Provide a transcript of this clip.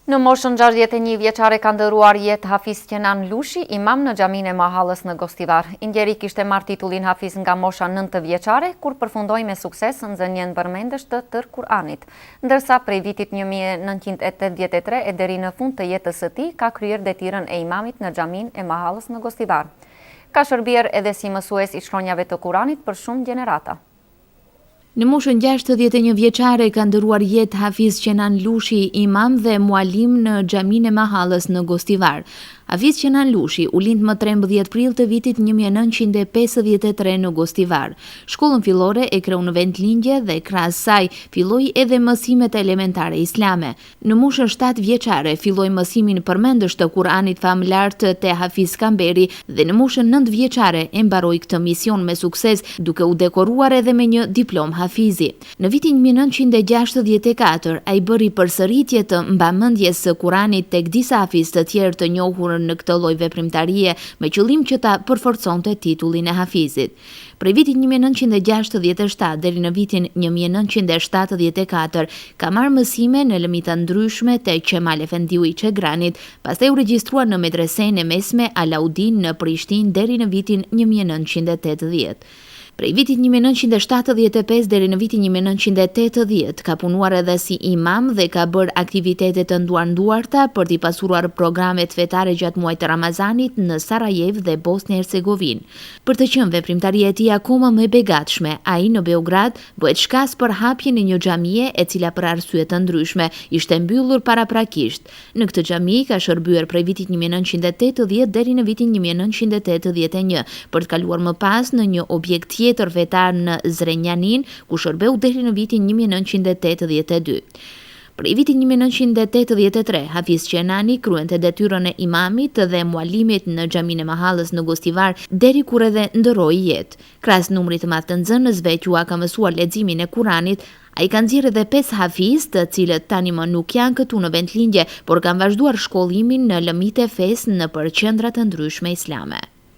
Në moshën 61 vjeçare ka ndëruar jetë Hafiz Kenan Lushi, imam në xhaminë e Mahallës në Gostivar. Indjeri kishte marrë titullin Hafiz nga mosha 9 vjeçare, kur përfundoi me sukses nxënien përmendesh të tërë Kur'anit, ndërsa prej vitit 1983 e deri në fund të jetës së tij ka kryer detyren e imamit në xhaminë e Mahallës në Gostivar. Ka shërbier edhe si mësues i shkronjave të Kuranit për shumë gjenerata. Në moshën 61 vjeçare ka ndëruar jetë Hafiz Kenan Lushi, imam dhe mualim në xhaminë e Mahallës në Gostivar. Hafiz Kenan Lushi u lind më 13 prill të vitit 1953 në Gostivar. Shkollën fillore e kreu në vendlindje dhe krahas saj filloi edhe mësimet elementare islame. Në moshën 7 vjeçare filloi mësimin përmendësh të Kuranit famlar te Hafiz Kamberi dhe në moshën 9 vjeçare e mbaroi këtë mision me sukses, duke u dekoruar edhe me një diplom hafizi. Në vitin 1964 ai bëri përsëritje të mbamendjes së Kuranit tek disa hafiz të tjerë të njohur në këtë lloj veprimtarie me qëllim që ta përforconte titullin e hafizit. Prej vitit 1967 deri në vitin 1974 ka marrë mësime në lëmita ndryshme te Qemal Efendiu i Çegranit, pastaj u regjistrua në medresen e mesme Alaudin në Prishtinë deri në vitin 1980. Prej vitit 1975 deri në vitin 1980 ka punuar edhe si imam dhe ka bërë aktivitete të nduarta për t'i pasuruar programet fetare gjatë muajit të Ramazanit në Sarajevo dhe Bosnjë Hercegovinë. Për të qenë veprimtaria e tij akoma më e begatshme, ai në Beograd bëhet shkas për hapjen e një xhamie e cila për arsye të ndryshme ishte mbyllur paraprakisht. Në këtë xhami ka shërbyer prej vitit 1980 deri në vitin 1981 për të kaluar më pas në një objekt tjetër vetar në Zrenjanin, ku shërbeu deri në vitin 1982. Prej vitit 1983, Hafiz Kenani kryente detyrën e imamit dhe mualimit në xhaminë e Mahallës në Gostivar deri kur edhe ndëroi jetë. Krahas numrit të madh të nxënësve që ka mësuar leximin e Kuranit, ai ka nxjerrë edhe 5 hafiz, të cilët tani më nuk janë këtu në vendlindje, por kanë vazhduar shkollimin në lëmite fesë nëpër qendra të ndryshme islame.